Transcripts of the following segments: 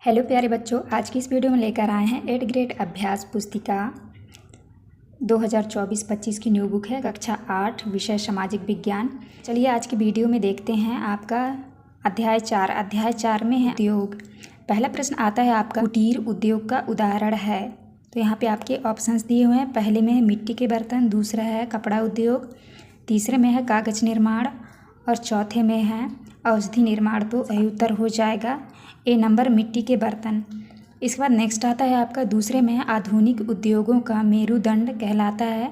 Hello प्यारे बच्चों, आज की इस वीडियो में लेकर आए हैं 8th ग्रेड अभ्यास पुस्तिका 2024-25 की न्यू बुक है। कक्षा 8 विषय सामाजिक विज्ञान। चलिए आज की वीडियो में देखते हैं आपका अध्याय 4 में है उद्योग। पहला प्रश्न आता है आपका, कुटीर उद्योग का उदाहरण है। तो यहाँ पे आपके ऑप्शंस दिए हुए हैं। पहले में है मिट्टी के बर्तन, दूसरा है कपड़ा उद्योग, तीसरे में है कागज निर्माण और चौथे में है औषधि निर्माण। तो सही उत्तर हो जाएगा ए नंबर, मिट्टी के बर्तन। इसके बाद नेक्स्ट आता है आपका, दूसरे में है आधुनिक उद्योगों का मेरुदंड कहलाता है।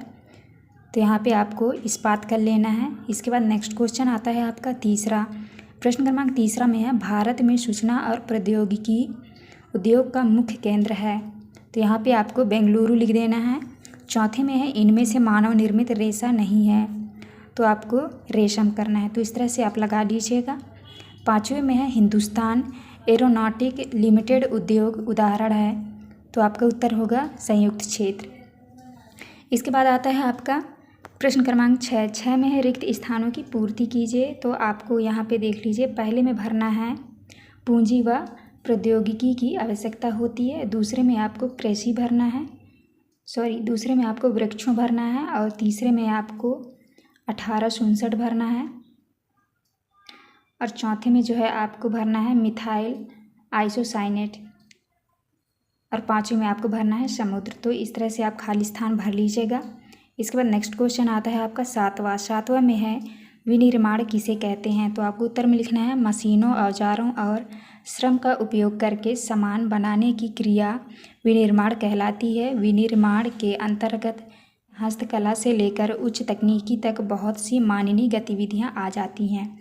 तो यहाँ पे आपको इस्पात कर लेना है। इसके बाद नेक्स्ट क्वेश्चन आता है आपका तीसरा, प्रश्न क्रमांक तीसरा में है, भारत में सूचना और प्रौद्योगिकी उद्योग का मुख्य केंद्र है। तो यहाँ पे आपको बेंगलुरु लिख देना है। चौथे में है, इनमें से मानव निर्मित रेशा नहीं है। तो आपको रेशम करना है। तो इस तरह से आप लगा लीजिएगा। पाँचवें में है, हिंदुस्तान एरोनॉटिक लिमिटेड उद्योग उदाहरण है। तो आपका उत्तर होगा संयुक्त क्षेत्र। इसके बाद आता है आपका प्रश्न क्रमांक 6 में है, रिक्त स्थानों की पूर्ति कीजिए। तो आपको यहाँ पे देख लीजिए, पहले में भरना है पूंजी व प्रौद्योगिकी की आवश्यकता होती है, दूसरे में आपको कृषि भरना है, दूसरे में आपको वृक्षों भरना है और तीसरे में आपको 1859 भरना है और चौथे में जो है आपको भरना है मिथाइल आइसोसाइनेट और पाँचवें में आपको भरना है समुद्र। तो इस तरह से आप खाली स्थान भर लीजिएगा। इसके बाद नेक्स्ट क्वेश्चन आता है आपका सातवां में है, विनिर्माण किसे कहते हैं। तो आपको उत्तर में लिखना है, मशीनों, औजारों और श्रम का उपयोग करके सामान बनाने की क्रिया विनिर्माण कहलाती है। विनिर्माण के अंतर्गत हस्तकला से लेकर उच्च तकनीकी तक बहुत सी मानवीय गतिविधियां आ जाती हैं।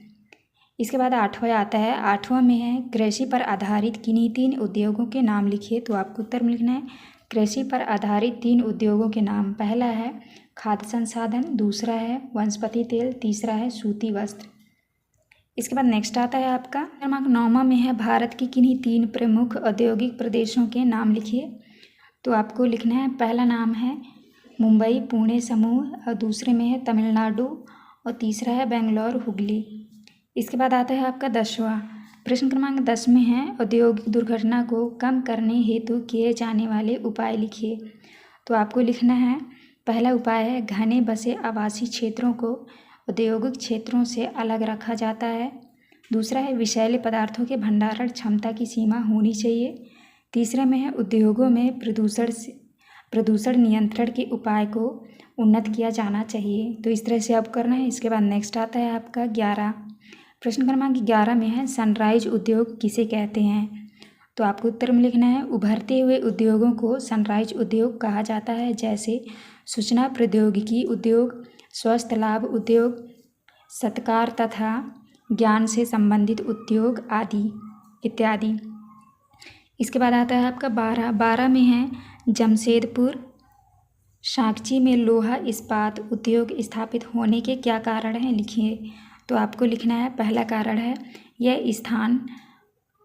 इसके बाद 8वां आता है, 8वां में है, कृषि पर आधारित किन्हीं 3 उद्योगों के नाम लिखिए। तो आपको उत्तर में लिखना है, कृषि पर आधारित 3 उद्योगों के नाम। पहला है खाद्य संसाधन, दूसरा है वनस्पति तेल, तीसरा है सूती वस्त्र। इसके बाद नेक्स्ट आता है आपका क्रमांक 9वां में है, भारत की किन्हीं 3 प्रमुख औद्योगिक प्रदेशों के नाम लिखिए। तो आपको लिखना है, पहला नाम है मुंबई पुणे समूह और दूसरे में है तमिलनाडु और तीसरा है बेंगलोर हुगली। इसके बाद आता है आपका 10वां प्रश्न क्रमांक 10 में है, औद्योगिक दुर्घटना को कम करने हेतु किए जाने वाले उपाय लिखिए। तो आपको लिखना है, पहला उपाय है घने बसे आवासीय क्षेत्रों को औद्योगिक क्षेत्रों से अलग रखा जाता है, दूसरा है विषैले पदार्थों के भंडारण क्षमता की सीमा होनी चाहिए, तीसरे में है उद्योगों में प्रदूषण नियंत्रण के उपाय को उन्नत किया जाना चाहिए। तो इस तरह से आप करना है। इसके बाद नेक्स्ट आता है आपका 11 प्रश्न क्रमांक 11 में है, सनराइज उद्योग किसे कहते हैं। तो आपको उत्तर में लिखना है, उभरते हुए उद्योगों को सनराइज उद्योग कहा जाता है, जैसे सूचना प्रौद्योगिकी उद्योग, स्वास्थ्य लाभ उद्योग, सत्कार तथा ज्ञान से संबंधित उद्योग आदि इत्यादि। इसके बाद आता है आपका 12 में है, जमशेदपुर सांची में लोहा इस्पात उद्योग स्थापित होने के क्या कारण हैं, लिखिए। तो आपको लिखना है, पहला कारण है, यह स्थान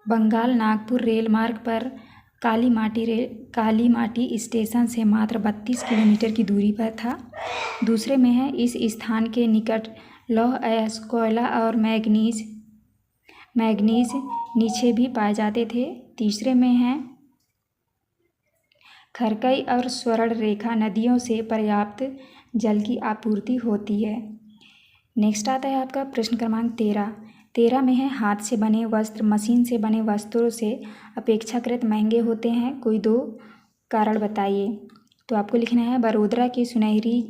बंगाल नागपुर रेल मार्ग पर काली माटी स्टेशन से मात्र 32 किलोमीटर की दूरी पर था। दूसरे में है, इस स्थान के निकट लौह अयस्क, कोयला और मैग्नीज नीचे भी पाए जाते थे। तीसरे में है, खरकई और स्वर्ण रेखा नदियों से पर्याप्त जल की आपूर्ति होती है। नेक्स्ट आता है आपका प्रश्न क्रमांक 13 में है, हाथ से बने वस्त्र मशीन से बने वस्त्रों से अपेक्षाकृत महंगे होते हैं, कोई 2 कारण बताइए। तो आपको लिखना है, बड़ोदरा के सुनहरी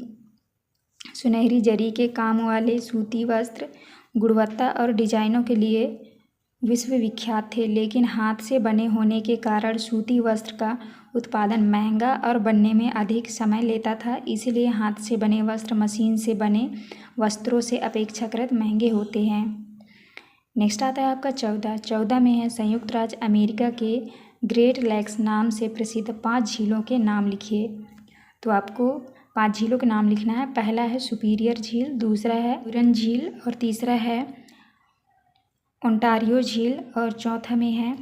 जरी के काम वाले सूती वस्त्र गुणवत्ता और डिजाइनों के लिए विश्वविख्यात थे, लेकिन हाथ से बने होने के कारण सूती वस्त्र का उत्पादन महंगा और बनने में अधिक समय लेता था, इसलिए हाथ से बने वस्त्र मशीन से बने वस्त्रों से अपेक्षाकृत महंगे होते हैं। नेक्स्ट आता है आपका 14 में है, संयुक्त राज्य अमेरिका के ग्रेट लेक्स नाम से प्रसिद्ध 5 झीलों के नाम लिखिए। तो आपको 5 झीलों के नाम लिखना है। पहला है सुपीरियर झील, दूसरा है हुरन झील और तीसरा है ओंटारियो झील और चौथा में है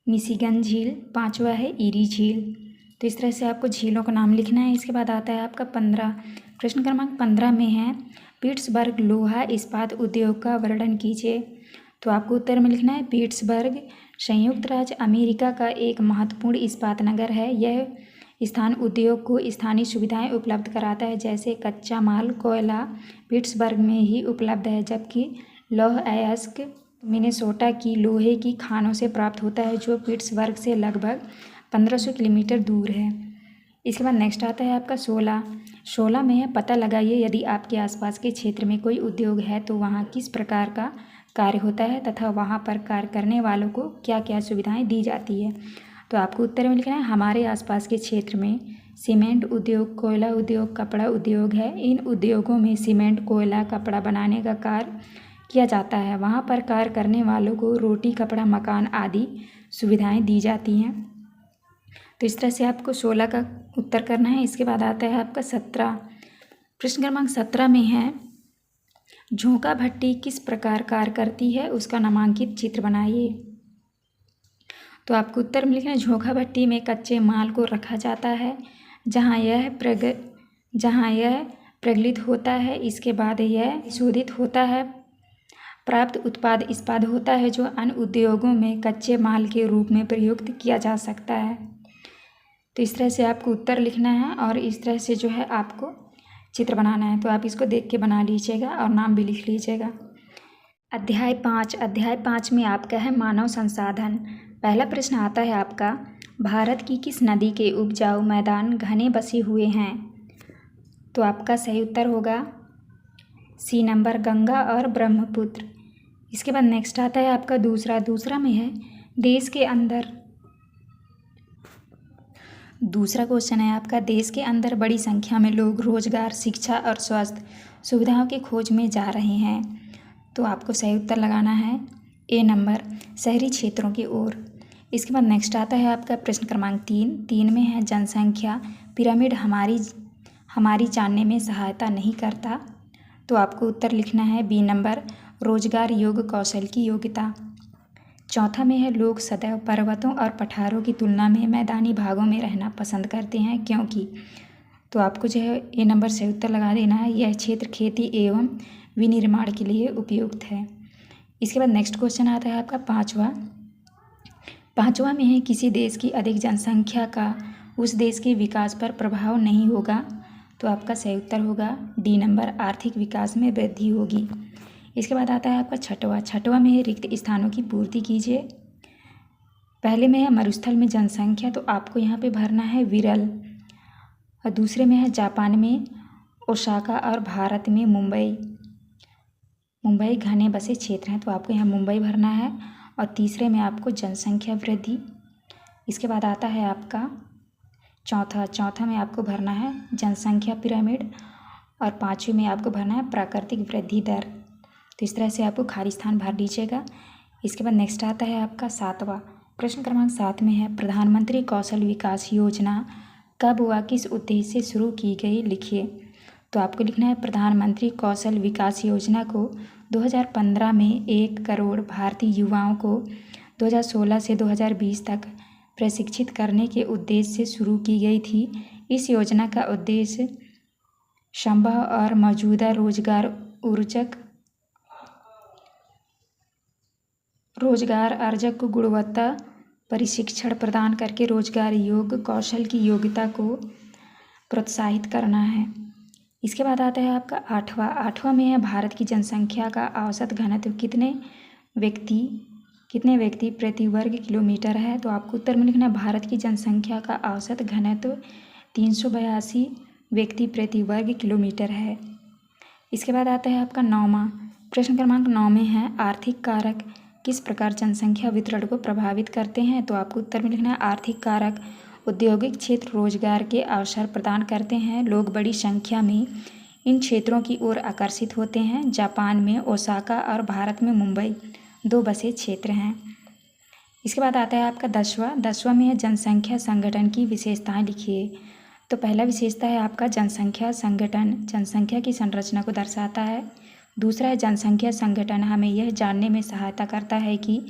मिशिगन झील, 5वां है ईरी झील। तो इस तरह से आपको झीलों का नाम लिखना है। इसके बाद आता है आपका 15 प्रश्न क्रमांक 15 में है, पिट्सबर्ग लोहा इस्पात उद्योग का वर्णन कीजिए। तो आपको उत्तर में लिखना है, पिट्सबर्ग संयुक्त राज्य अमेरिका का एक महत्वपूर्ण इस्पात नगर है। यह स्थान उद्योग को स्थानीय सुविधाएं उपलब्ध कराता है, जैसे कच्चा माल कोयला पिट्सबर्ग में ही उपलब्ध है, जबकि लौह अयस्क मिनेसोटा की लोहे की खानों से प्राप्त होता है, जो पिट्सबर्ग से लगभग 1500 किलोमीटर दूर है। इसके बाद नेक्स्ट आता है आपका 16 में है, पता लगाइए यदि आपके आसपास के क्षेत्र में कोई उद्योग है तो वहाँ किस प्रकार का कार्य होता है तथा वहाँ पर कार्य करने वालों को क्या क्या सुविधाएं दी जाती है। तो आपको उत्तर में लिखना है हमारे आसपास के क्षेत्र में सीमेंट उद्योग, कोयला उद्योग, कपड़ा उद्योग है। इन उद्योगों में सीमेंट, कोयला, कपड़ा बनाने का कार्य किया जाता है। वहाँ पर कार्य करने वालों को रोटी, कपड़ा, मकान आदि सुविधाएं दी जाती हैं। तो इस तरह से आपको 16 का उत्तर करना है। इसके बाद आता है आपका 17। प्रश्न क्रमांक 17 में है झोंका भट्टी किस प्रकार कार्य करती है, उसका नामांकित चित्र बनाइए। तो आपको उत्तर में लिखना है झोंका भट्टी में कच्चे माल को रखा जाता है, जहाँ यह प्रज्वलित होता है। इसके बाद यह शोधित होता है। प्राप्त उत्पाद इस्पात होता है, जो अन्य उद्योगों में कच्चे माल के रूप में प्रयुक्त किया जा सकता है। तो इस तरह से आपको उत्तर लिखना है और इस तरह से जो है आपको चित्र बनाना है। तो आप इसको देख के बना लीजिएगा और नाम भी लिख लीजिएगा। अध्याय 5 में आपका है मानव संसाधन। पहला प्रश्न आता है आपका भारत की किस नदी के उपजाऊ मैदान घने बसे हुए हैं। तो आपका सही उत्तर होगा सी नंबर, गंगा और ब्रह्मपुत्र। इसके बाद नेक्स्ट आता है आपका दूसरा में है दूसरा क्वेश्चन है आपका देश के अंदर बड़ी संख्या में लोग रोजगार, शिक्षा और स्वास्थ्य सुविधाओं की खोज में जा रहे हैं। तो आपको सही उत्तर लगाना है ए नंबर, शहरी क्षेत्रों की ओर। इसके बाद नेक्स्ट आता है आपका प्रश्न क्रमांक 3 में है जनसंख्या पिरामिड हमारी जानने में सहायता नहीं करता। तो आपको उत्तर लिखना है बी नंबर, रोजगार योग कौशल की योग्यता। चौथा में है लोग सदैव पर्वतों और पठारों की तुलना में मैदानी भागों में रहना पसंद करते हैं, क्योंकि। तो आपको जो है ए नंबर से उत्तर लगा देना है, यह क्षेत्र खेती एवं विनिर्माण के लिए उपयुक्त है। इसके बाद नेक्स्ट क्वेश्चन आता है आपका पाँचवा में है किसी देश की अधिक जनसंख्या का उस देश के विकास पर प्रभाव नहीं होगा। तो आपका सही उत्तर होगा डी नंबर, आर्थिक विकास में वृद्धि होगी। इसके बाद आता है आपका छठवां में है रिक्त स्थानों की पूर्ति कीजिए। पहले में है मरुस्थल में जनसंख्या, तो आपको यहाँ पे भरना है विरल। और दूसरे में है जापान में ओसाका और भारत में मुंबई घने बसे क्षेत्र हैं, तो आपको यहाँ मुंबई भरना है। और तीसरे में आपको जनसंख्या वृद्धि। इसके बाद आता है आपका चौथा में आपको भरना है जनसंख्या पिरामिड। और पाँचवें में आपको भरना है प्राकृतिक वृद्धि दर। तो इस तरह से आपको खाली स्थान भर लीजिएगा। इसके बाद नेक्स्ट आता है आपका 7वां। प्रश्न क्रमांक 7 में है प्रधानमंत्री कौशल विकास योजना कब व किस उद्देश्य से शुरू की गई, लिखिए। तो आपको लिखना है प्रधानमंत्री कौशल विकास योजना को 2015 में 1 करोड़ भारतीय युवाओं को 2016 से 2020 तक प्रशिक्षित करने के उद्देश्य से शुरू की गई थी। इस योजना का उद्देश्य संभव और मौजूदा रोजगार अर्जक को गुणवत्ता प्रशिक्षण प्रदान करके रोजगार योग्य कौशल की योग्यता को प्रोत्साहित करना है। इसके बाद आता है आपका 8वां में है भारत की जनसंख्या का औसत घनत्व कितने व्यक्ति प्रति वर्ग किलोमीटर है। तो आपको उत्तर में लिखना है भारत की जनसंख्या का औसत घनत्व 382 व्यक्ति प्रति वर्ग किलोमीटर है। इसके बाद आता है आपका 9वां। प्रश्न क्रमांक 9 में है आर्थिक कारक किस प्रकार जनसंख्या वितरण को प्रभावित करते हैं। तो आपको उत्तर में लिखना है आर्थिक कारक औद्योगिक क्षेत्र रोजगार के अवसर प्रदान करते हैं। लोग बड़ी संख्या में इन क्षेत्रों की ओर आकर्षित होते हैं। जापान में ओसाका और भारत में मुंबई 2 बसे क्षेत्र हैं। इसके बाद आता है आपका 10वां में है जनसंख्या संगठन की विशेषताएं, लिखिए। तो पहला विशेषता है आपका जनसंख्या संगठन जनसंख्या की संरचना को दर्शाता है। दूसरा है जनसंख्या संगठन हमें यह जानने में सहायता करता है कि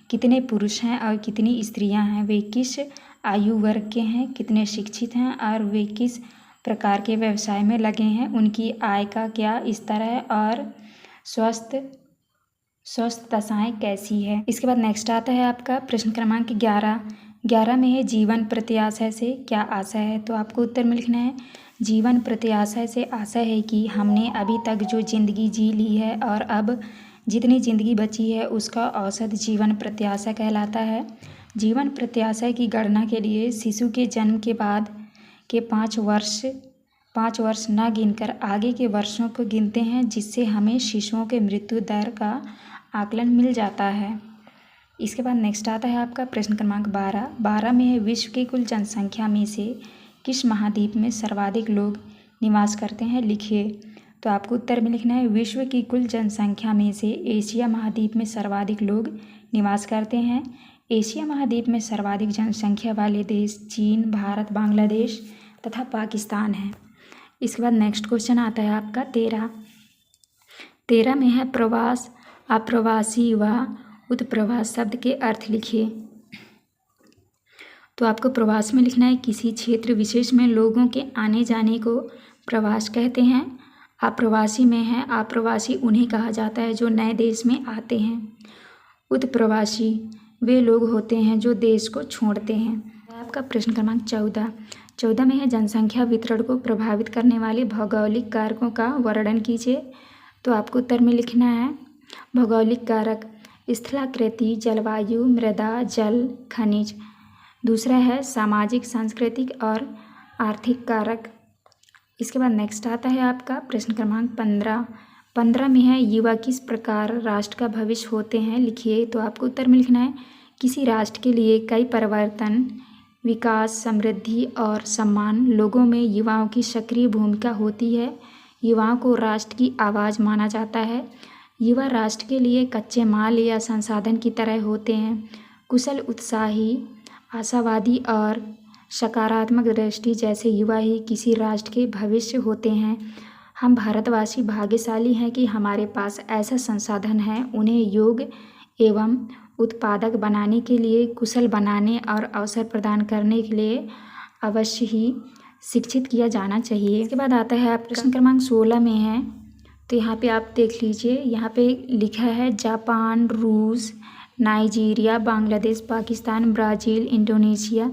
कितने पुरुष हैं और कितनी स्त्रियां हैं, वे किस आयु वर्ग के हैं, कितने शिक्षित हैं और वे किस प्रकार के व्यवसाय में लगे हैं, उनकी आय का क्या स्तर है और स्वस्थ दशाएं कैसी है। इसके बाद नेक्स्ट आता है आपका प्रश्न क्रमांक 11 में है जीवन प्रत्याशा से क्या आशा है। तो आपको उत्तर में लिखना है जीवन प्रत्याशा से आशा है कि हमने अभी तक जो ज़िंदगी जी ली है और अब जितनी ज़िंदगी बची है उसका औसत जीवन प्रत्याशा कहलाता है। जीवन प्रत्याशा की गणना के लिए शिशु के जन्म के बाद के 5 वर्ष न गिनकर आगे के वर्षों को गिनते हैं, जिससे हमें शिशुओं के मृत्यु दर का आकलन मिल जाता है। इसके बाद नेक्स्ट आता है आपका प्रश्न क्रमांक 12 में है विश्व की कुल जनसंख्या में से किस महाद्वीप में सर्वाधिक लोग निवास करते हैं, लिखिए। तो आपको उत्तर में लिखना है विश्व की कुल जनसंख्या में से एशिया महाद्वीप में सर्वाधिक लोग निवास करते हैं। एशिया महाद्वीप में सर्वाधिक जनसंख्या वाले देश चीन, भारत, बांग्लादेश तथा पाकिस्तान हैं। इसके बाद नेक्स्ट क्वेश्चन आता है आपका 13 में है प्रवास, अप्रवासी व उत्प्रवास शब्द के अर्थ लिखिए। तो आपको प्रवास में लिखना है किसी क्षेत्र विशेष में लोगों के आने जाने को प्रवास कहते हैं। अप्रवासी में है अप्रवासी उन्हें कहा जाता है जो नए देश में आते हैं। उत्प्रवासी वे लोग होते हैं जो देश को छोड़ते हैं। आपका प्रश्न क्रमांक 14 में है जनसंख्या वितरण को प्रभावित करने वाले भौगोलिक कारकों का वर्णन कीजिए। तो आपको उत्तर में लिखना है भौगोलिक कारक स्थलाकृति, जलवायु, मृदा, जल, खनिज। दूसरा है सामाजिक, सांस्कृतिक और आर्थिक कारक। इसके बाद नेक्स्ट आता है आपका प्रश्न क्रमांक 15 में है युवा किस प्रकार राष्ट्र का भविष्य होते हैं, लिखिए। तो आपको उत्तर में लिखना है किसी राष्ट्र के लिए कई परिवर्तन, विकास, समृद्धि और सम्मान लोगों में युवाओं की सक्रिय भूमिका होती है। युवाओं को राष्ट्र की आवाज़ माना जाता है। युवा राष्ट्र के लिए कच्चे माल या संसाधन की तरह होते हैं। कुशल, उत्साही, आशावादी और सकारात्मक दृष्टि जैसे युवा ही किसी राष्ट्र के भविष्य होते हैं। हम भारतवासी भाग्यशाली हैं कि हमारे पास ऐसा संसाधन है। उन्हें योग्य एवं उत्पादक बनाने के लिए, कुशल बनाने और अवसर प्रदान करने के लिए अवश्य ही शिक्षित किया जाना चाहिए। इसके बाद आता है प्रश्न क्रमांक 16 में है। तो यहाँ पे आप देख लीजिए, यहाँ पे लिखा है जापान, रूस, Nigeria, Bangladesh, Pakistan, Brazil, Indonesia,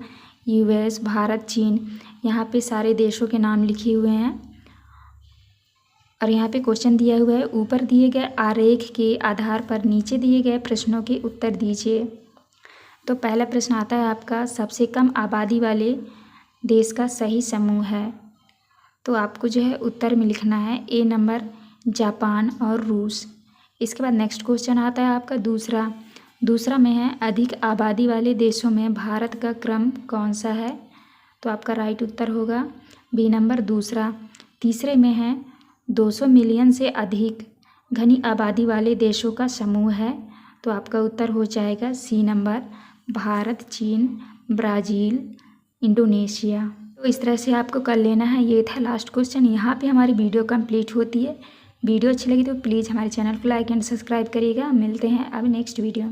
US, Bharat, चीन। यहाँ पे सारे देशों के नाम लिखे हुए हैं और यहाँ पे क्वेश्चन दिया हुआ है। ऊपर दिए गए आरेख के आधार पर नीचे दिए गए प्रश्नों के उत्तर दीजिए। तो पहला प्रश्न आता है आपका सबसे कम आबादी वाले देश का सही समूह है। तो आपको जो है उत्तर में लिखना है ए नंबर जापान और रूस। इसके बाद नेक्स्ट क्वेश्चन आता है आपका दूसरा में है अधिक आबादी वाले देशों में भारत का क्रम कौन सा है। तो आपका राइट उत्तर होगा बी नंबर दूसरा। तीसरे में है 200 मिलियन से अधिक घनी आबादी वाले देशों का समूह है। तो आपका उत्तर हो जाएगा सी नंबर भारत, चीन, ब्राज़ील, इंडोनेशिया। तो इस तरह से आपको कर लेना है। ये था लास्ट क्वेश्चन। यहाँ पे हमारी वीडियो कंप्लीट होती है। वीडियो अच्छी लगी तो प्लीज़ हमारे चैनल को लाइक एंड सब्सक्राइब करिएगा। मिलते हैं अब नेक्स्ट वीडियो।